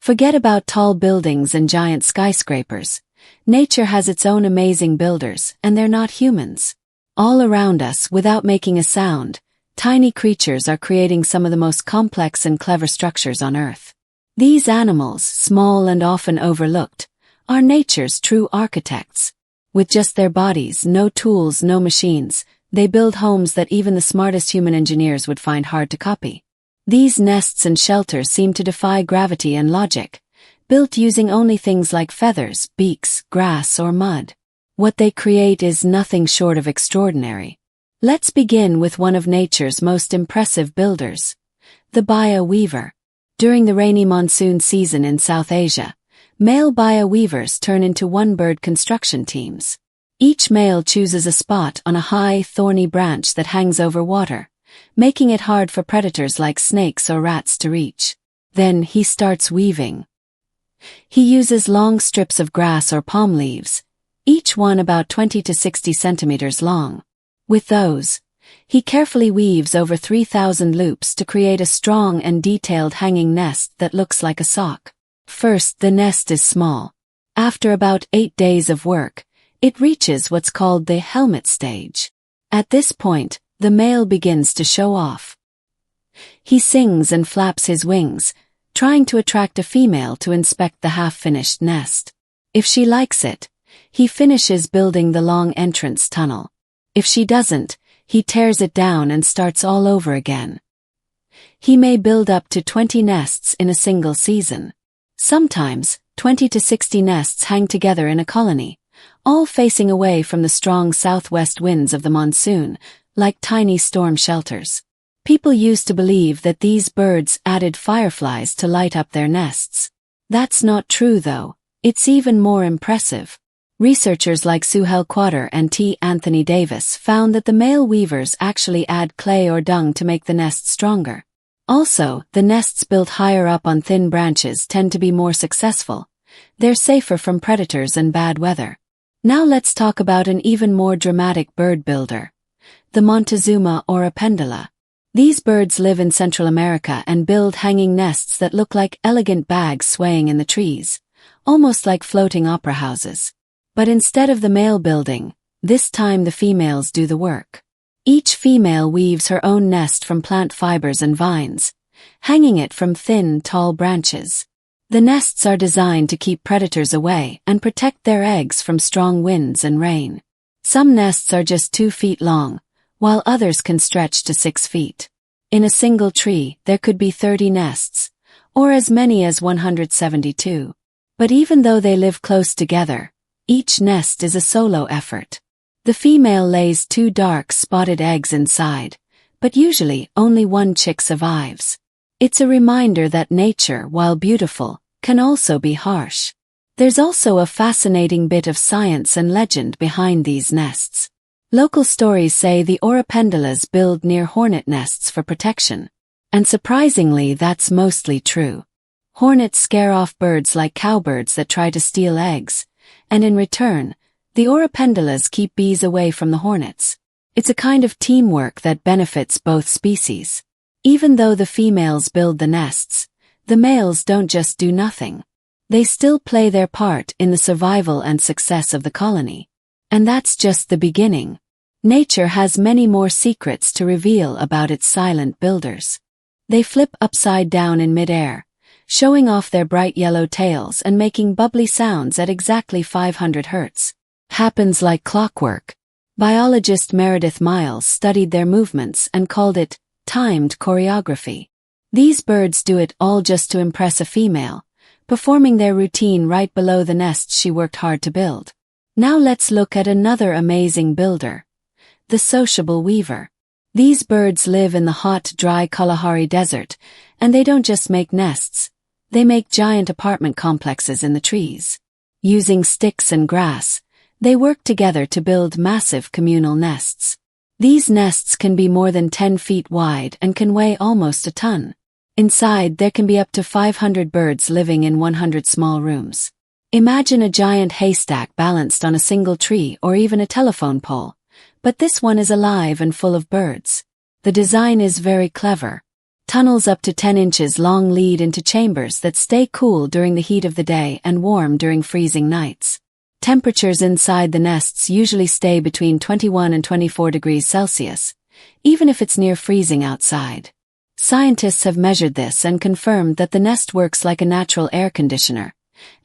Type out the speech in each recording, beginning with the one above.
Forget about tall buildings and giant skyscrapers. Nature has its own amazing builders, and they're not humans. All around us, without making a sound, tiny creatures are creating some of the most complex and clever structures on Earth. These animals, small and often overlooked, are nature's true architects. With just their bodies, no tools, no machines, they build homes that even the smartest human engineers would find hard to copy. These nests and shelters seem to defy gravity and logic, built using only things like feathers, beaks, grass, or mud. What they create is nothing short of extraordinary. Let's begin with one of nature's most impressive builders, the baya weaver. During the rainy monsoon season in South Asia, male baya weavers turn into one-bird construction teams. Each male chooses a spot on a high, thorny branch that hangs over water, making it hard for predators like snakes or rats to reach. Then he starts weaving. He uses long strips of grass or palm leaves, each one about 20 to 60 centimeters long. With those, he carefully weaves over 3,000 loops to create a strong and detailed hanging nest that looks like a sock. First, the nest is small. After about 8 days of work, it reaches what's called the helmet stage. At this point, the male begins to show off. He sings and flaps his wings, trying to attract a female to inspect the half-finished nest. If she likes it, he finishes building the long entrance tunnel. If she doesn't, he tears it down and starts all over again. He may build up to 20 nests in a single season. Sometimes, 20 to 60 nests hang together in a colony, all facing away from the strong southwest winds of the monsoon, like tiny storm shelters. People used to believe that these birds added fireflies to light up their nests. That's not true though. It's even more impressive. Researchers like Suhail Quater and T. Anthony Davis found that the male weavers actually add clay or dung to make the nest stronger. Also, the nests built higher up on thin branches tend to be more successful. They're safer from predators and bad weather. Now let's talk about an even more dramatic bird builder, the Montezuma or Apendula. These birds live in Central America and build hanging nests that look like elegant bags swaying in the trees, almost like floating opera houses. But instead of the male building, this time the females do the work. Each female weaves her own nest from plant fibers and vines, hanging it from thin, tall branches. The nests are designed to keep predators away and protect their eggs from strong winds and rain. Some nests are just 2 feet long, while others can stretch to 6 feet. In a single tree, there could be 30 nests, or as many as 172. But even though they live close together, each nest is a solo effort. The female lays 2 dark, spotted eggs inside, but usually only one chick survives. It's a reminder that nature, while beautiful, can also be harsh. There's also a fascinating bit of science and legend behind these nests. Local stories say the Oropendulas build near hornet nests for protection. And surprisingly, that's mostly true. Hornets scare off birds like cowbirds that try to steal eggs, and in return, the Oropendulas keep bees away from the hornets. It's a kind of teamwork that benefits both species. Even though the females build the nests, the males don't just do nothing. They still play their part in the survival and success of the colony. And that's just the beginning. Nature has many more secrets to reveal about its silent builders. They flip upside down in midair, showing off their bright yellow tails and making bubbly sounds at exactly 500 Hz. Happens like clockwork. Biologist Meredith Miles studied their movements and called it timed choreography. These birds do it all just to impress a female, performing their routine right below the nest she worked hard to build. Now let's look at another amazing builder, the sociable weaver. These birds live in the hot, dry Kalahari Desert, and they don't just make nests. They make giant apartment complexes in the trees. Using sticks and grass, they work together to build massive communal nests. These nests can be more than 10 feet wide and can weigh almost a ton. Inside, there can be up to 500 birds living in 100 small rooms. Imagine a giant haystack balanced on a single tree or even a telephone pole, but this one is alive and full of birds. The design is very clever. Tunnels up to 10 inches long lead into chambers that stay cool during the heat of the day and warm during freezing nights. Temperatures inside the nests usually stay between 21 and 24 degrees Celsius, even if it's near freezing outside. Scientists have measured this and confirmed that the nest works like a natural air conditioner,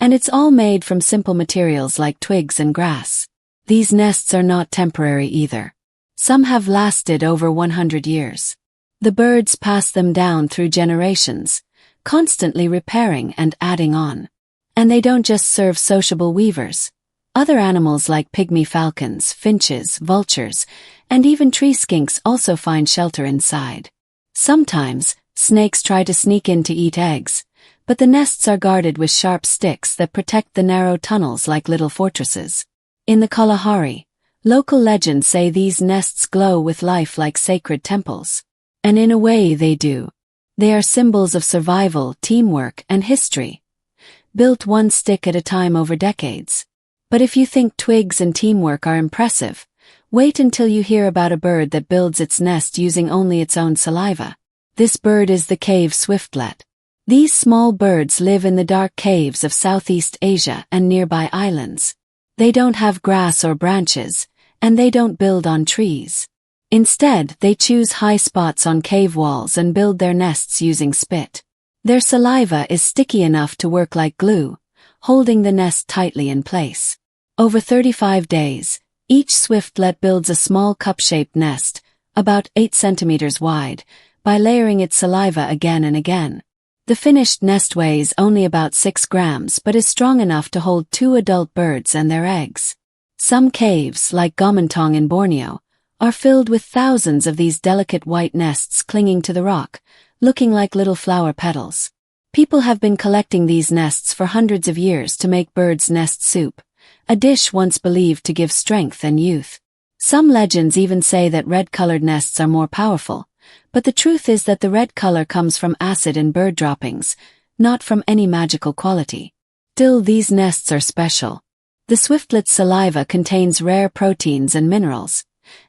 and it's all made from simple materials like twigs and grass. These nests are not temporary either. Some have lasted over 100 years. The birds pass them down through generations, constantly repairing and adding on. And they don't just serve sociable weavers. Other animals like pygmy falcons, finches, vultures, and even tree skinks also find shelter inside. Sometimes, snakes try to sneak in to eat eggs, but the nests are guarded with sharp sticks that protect the narrow tunnels like little fortresses. In the Kalahari, local legends say these nests glow with life like sacred temples. And in a way they do. They are symbols of survival, teamwork, and history, built one stick at a time over decades. But if you think twigs and teamwork are impressive, wait until you hear about a bird that builds its nest using only its own saliva. This bird is the cave swiftlet. These small birds live in the dark caves of Southeast Asia and nearby islands. They don't have grass or branches, and they don't build on trees. Instead, they choose high spots on cave walls and build their nests using spit. Their saliva is sticky enough to work like glue, holding the nest tightly in place. Over 35 days, each swiftlet builds a small cup-shaped nest, about 8 centimeters wide, by layering its saliva again and again. The finished nest weighs only about 6 grams but is strong enough to hold 2 adult birds and their eggs. Some caves, like Gomantong in Borneo, are filled with thousands of these delicate white nests clinging to the rock, looking like little flower petals. People have been collecting these nests for hundreds of years to make bird's nest soup, a dish once believed to give strength and youth. Some legends even say that red-colored nests are more powerful, but the truth is that the red color comes from acid in bird droppings, not from any magical quality. Still, these nests are special. The swiftlet's saliva contains rare proteins and minerals,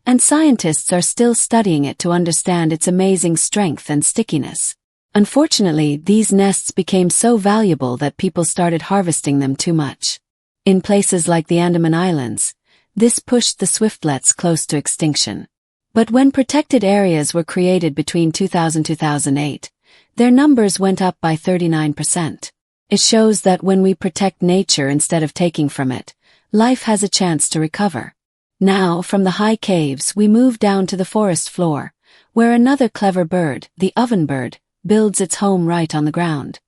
and scientists are still studying it to understand its amazing strength and stickiness. Unfortunately, these nests became so valuable that people started harvesting them too much. In places like the Andaman Islands, this pushed the swiftlets close to extinction. But when protected areas were created between 2000 and 2008, their numbers went up by 39%. It shows that when we protect nature instead of taking from it, life has a chance to recover. Now, from the high caves, we move down to the forest floor, where another clever bird, the ovenbird, builds its home right on the ground.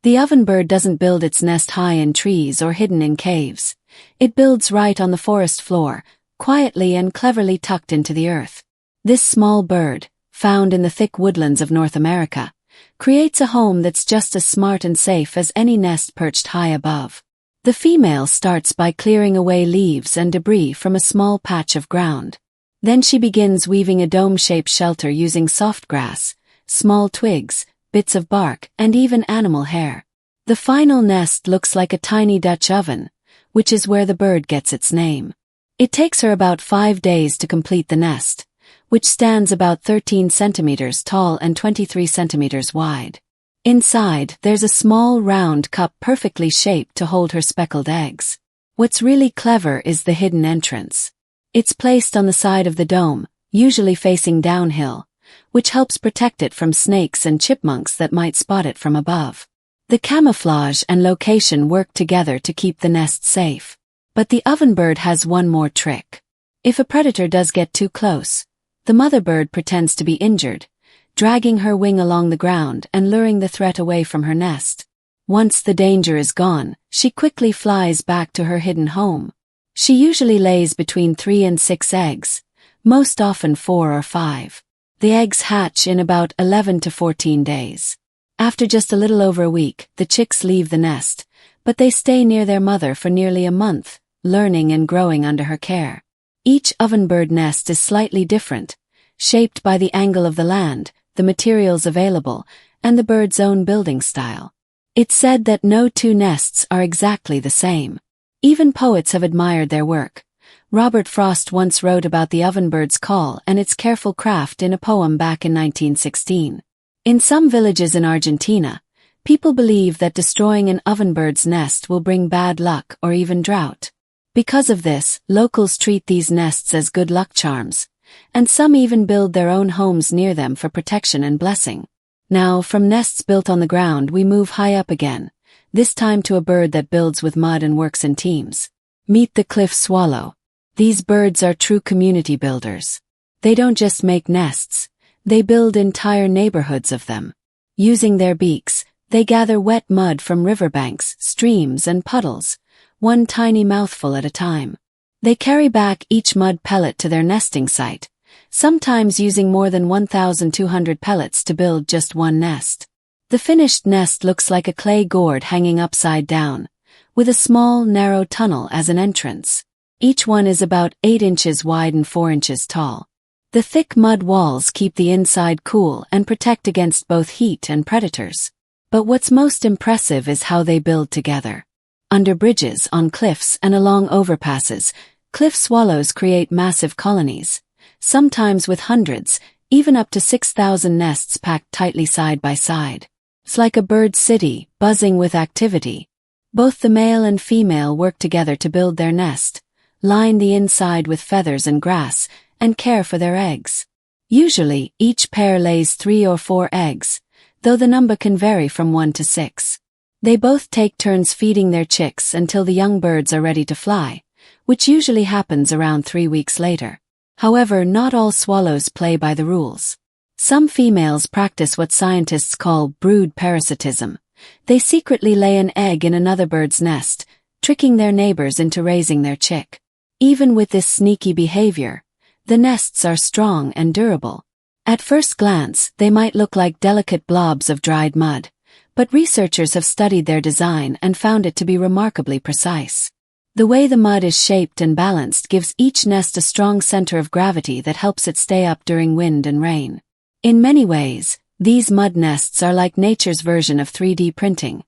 The ovenbird doesn't build its nest high in trees or hidden in caves. It builds right on the forest floor, quietly and cleverly tucked into the earth. This small bird, found in the thick woodlands of North America, creates a home that's just as smart and safe as any nest perched high above. The female starts by clearing away leaves and debris from a small patch of ground. Then she begins weaving a dome-shaped shelter using soft grass, small twigs, bits of bark, and even animal hair. The final nest looks like a tiny Dutch oven, which is where the bird gets its name. It takes her about 5 days to complete the nest, which stands about 13 centimeters tall and 23 centimeters wide. Inside, there's a small round cup perfectly shaped to hold her speckled eggs. What's really clever is the hidden entrance. It's placed on the side of the dome, usually facing downhill, which helps protect it from snakes and chipmunks that might spot it from above. The camouflage and location work together to keep the nest safe. But the ovenbird has one more trick. If a predator does get too close, the mother bird pretends to be injured, dragging her wing along the ground and luring the threat away from her nest. Once the danger is gone, she quickly flies back to her hidden home. She usually lays between 3 and 6 eggs, most often 4 or 5. The eggs hatch in about 11 to 14 days. After just a little over a week, the chicks leave the nest, but they stay near their mother for nearly a month, learning and growing under her care. Each ovenbird nest is slightly different, shaped by the angle of the land, the materials available, and the bird's own building style. It's said that no 2 nests are exactly the same. Even poets have admired their work. Robert Frost once wrote about the ovenbird's call and its careful craft in a poem back in 1916. In some villages in Argentina, people believe that destroying an ovenbird's nest will bring bad luck or even drought. Because of this, locals treat these nests as good luck charms, and some even build their own homes near them for protection and blessing. Now, from nests built on the ground, we move high up again, this time to a bird that builds with mud and works in teams. Meet the cliff swallow. These birds are true community builders. They don't just make nests, they build entire neighborhoods of them. Using their beaks, they gather wet mud from riverbanks, streams, and puddles, one tiny mouthful at a time. They carry back each mud pellet to their nesting site, sometimes using more than 1,200 pellets to build just one nest. The finished nest looks like a clay gourd hanging upside down, with a small, narrow tunnel as an entrance. Each one is about 8 inches wide and 4 inches tall. The thick mud walls keep the inside cool and protect against both heat and predators. But what's most impressive is how they build together. Under bridges, on cliffs, and along overpasses, cliff swallows create massive colonies, sometimes with hundreds, even up to 6,000 nests packed tightly side by side. It's like a bird city, buzzing with activity. Both the male and female work together to build their nest, line the inside with feathers and grass, and care for their eggs. Usually, each pair lays 3 or 4 eggs, though the number can vary from 1 to 6. They both take turns feeding their chicks until the young birds are ready to fly, which usually happens around 3 weeks later. However, not all swallows play by the rules. Some females practice what scientists call brood parasitism. They secretly lay an egg in another bird's nest, tricking their neighbors into raising their chick. Even with this sneaky behavior, the nests are strong and durable. At first glance, they might look like delicate blobs of dried mud, but researchers have studied their design and found it to be remarkably precise. The way the mud is shaped and balanced gives each nest a strong center of gravity that helps it stay up during wind and rain. In many ways, these mud nests are like nature's version of 3D printing,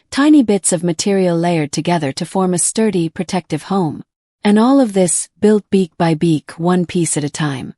tiny bits of material layered together to form a sturdy, protective home. And all of this, built beak by beak, one piece at a time.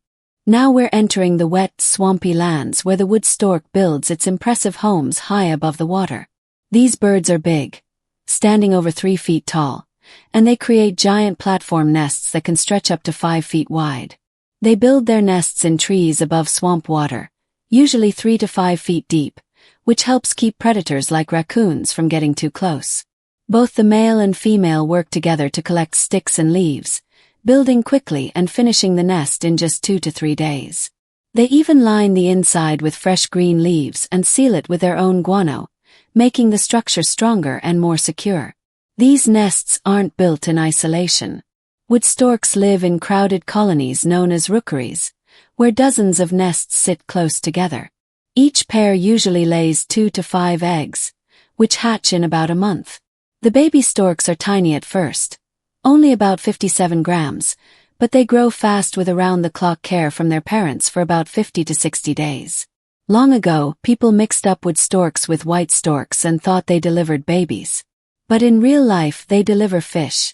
Now we're entering the wet, swampy lands where the wood stork builds its impressive homes high above the water. These birds are big, standing over 3 feet tall, and they create giant platform nests that can stretch up to 5 feet wide. They build their nests in trees above swamp water, usually 3 to 5 feet deep, which helps keep predators like raccoons from getting too close. Both the male and female work together to collect sticks and leaves, building quickly and finishing the nest in just 2 to 3 days. They even line the inside with fresh green leaves and seal it with their own guano, making the structure stronger and more secure. These nests aren't built in isolation. Wood storks live in crowded colonies known as rookeries, where dozens of nests sit close together. Each pair usually lays 2 to 5 eggs, which hatch in about a month. The baby storks are tiny at first, only about 57 grams, but they grow fast with around-the-clock care from their parents for about 50 to 60 days. Long ago, people mixed up wood storks with white storks and thought they delivered babies. But in real life they deliver fish,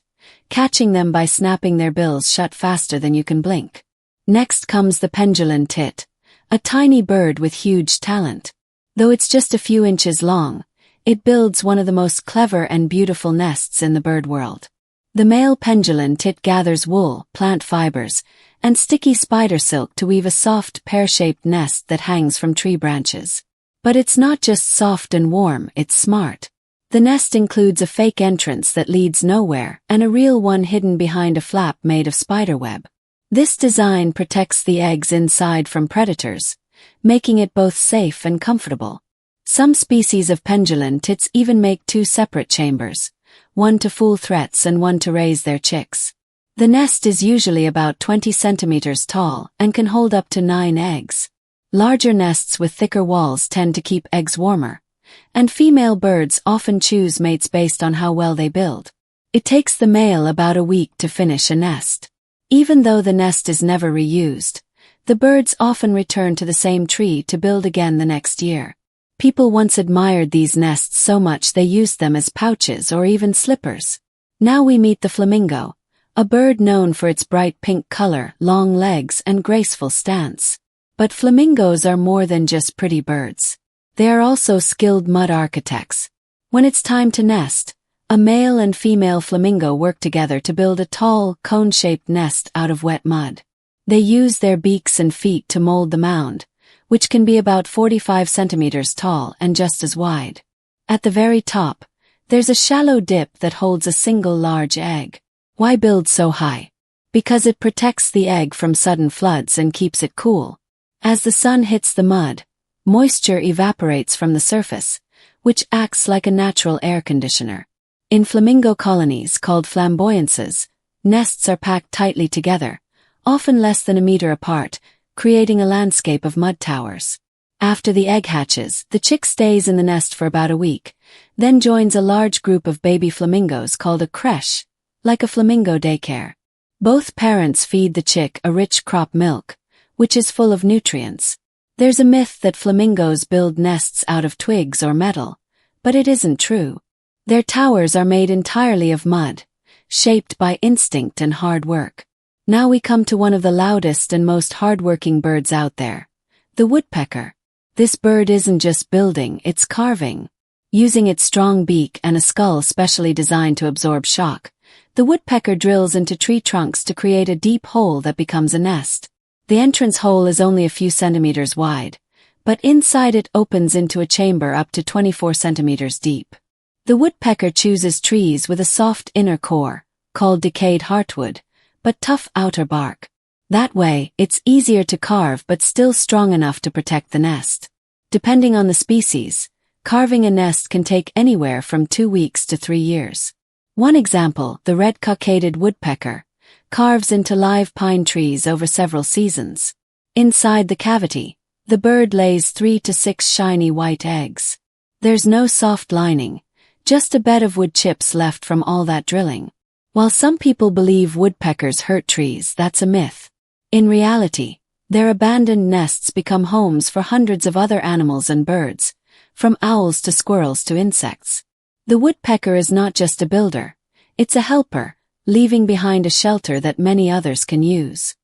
catching them by snapping their bills shut faster than you can blink. Next comes the pendulum tit, a tiny bird with huge talent. Though it's just a few inches long, it builds one of the most clever and beautiful nests in the bird world. The male pendulum tit gathers wool, plant fibers, and sticky spider silk to weave a soft, pear-shaped nest that hangs from tree branches. But it's not just soft and warm, it's smart. The nest includes a fake entrance that leads nowhere and a real one hidden behind a flap made of spiderweb. This design protects the eggs inside from predators, making it both safe and comfortable. Some species of pendulum tits even make 2 separate chambers, one to fool threats and one to raise their chicks. The nest is usually about 20 centimeters tall and can hold up to 9 eggs. Larger nests with thicker walls tend to keep eggs warmer, and female birds often choose mates based on how well they build. It takes the male about a week to finish a nest. Even though the nest is never reused, the birds often return to the same tree to build again the next year. People once admired these nests so much they used them as pouches or even slippers. Now we meet the flamingo, a bird known for its bright pink color, long legs, and graceful stance. But flamingos are more than just pretty birds. They are also skilled mud architects. When it's time to nest, a male and female flamingo work together to build a tall, cone-shaped nest out of wet mud. They use their beaks and feet to mold the mound, which can be about 45 centimeters tall and just as wide. At the very top, there's a shallow dip that holds a single large egg. Why build so high? Because it protects the egg from sudden floods and keeps it cool. As the sun hits the mud, moisture evaporates from the surface, which acts like a natural air conditioner. In flamingo colonies called flamboyances, nests are packed tightly together, often less than a meter apart, creating a landscape of mud towers. After the egg hatches, the chick stays in the nest for about a week, then joins a large group of baby flamingos called a creche, like a flamingo daycare. Both parents feed the chick a rich crop milk, which is full of nutrients. There's a myth that flamingos build nests out of twigs or metal, but it isn't true. Their towers are made entirely of mud, shaped by instinct and hard work. Now we come to one of the loudest and most hardworking birds out there, the woodpecker. This bird isn't just building, it's carving. Using its strong beak and a skull specially designed to absorb shock, the woodpecker drills into tree trunks to create a deep hole that becomes a nest. The entrance hole is only a few centimeters wide, but inside it opens into a chamber up to 24 centimeters deep. The woodpecker chooses trees with a soft inner core, called decayed heartwood, but tough outer bark. That way, it's easier to carve but still strong enough to protect the nest. Depending on the species, carving a nest can take anywhere from 2 weeks to 3 years. One example, the red-cockaded woodpecker, carves into live pine trees over several seasons. Inside the cavity, the bird lays 3 to 6 shiny white eggs. There's no soft lining, just a bed of wood chips left from all that drilling. While some people believe woodpeckers hurt trees, that's a myth. In reality, their abandoned nests become homes for hundreds of other animals and birds, from owls to squirrels to insects. The woodpecker is not just a builder, it's a helper, leaving behind a shelter that many others can use.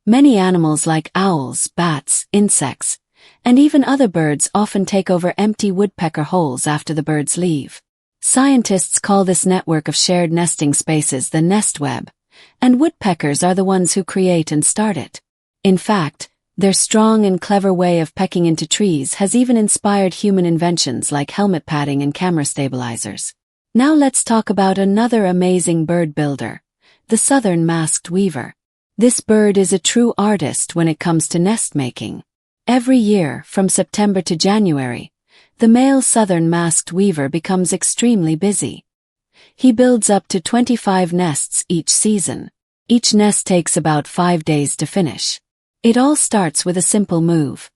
Many animals like owls, bats, insects, and even other birds often take over empty woodpecker holes after the birds leave. Scientists call this network of shared nesting spaces the nest web, and woodpeckers are the ones who create and start it. In fact, their strong and clever way of pecking into trees has even inspired human inventions like helmet padding and camera stabilizers. Now let's talk about another amazing bird builder, the southern masked weaver. This bird is a true artist when it comes to nest making. Every year, from September to January, the male southern masked weaver becomes extremely busy. He builds up to 25 nests each season. Each nest takes about 5 days to finish. It all starts with a simple move.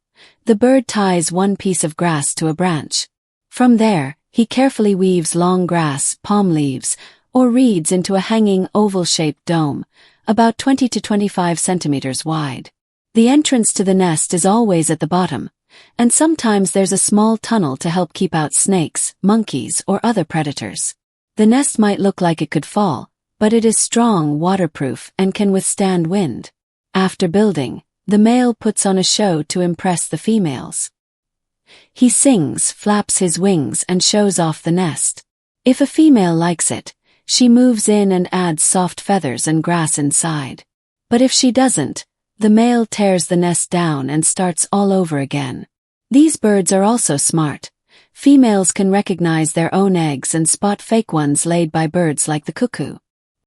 The bird ties one piece of grass to a branch. From there, he carefully weaves long grass, palm leaves, or reeds into a hanging oval-shaped dome, about 20 to 25 centimeters wide. The entrance to the nest is always at the bottom, and sometimes there's a small tunnel to help keep out snakes, monkeys, or other predators. The nest might look like it could fall, but it is strong, waterproof, and can withstand wind. After building, the male puts on a show to impress the females. He sings, flaps his wings, and shows off the nest. If a female likes it, she moves in and adds soft feathers and grass inside. But if she doesn't, the male tears the nest down and starts all over again. These birds are also smart. Females can recognize their own eggs and spot fake ones laid by birds like the cuckoo.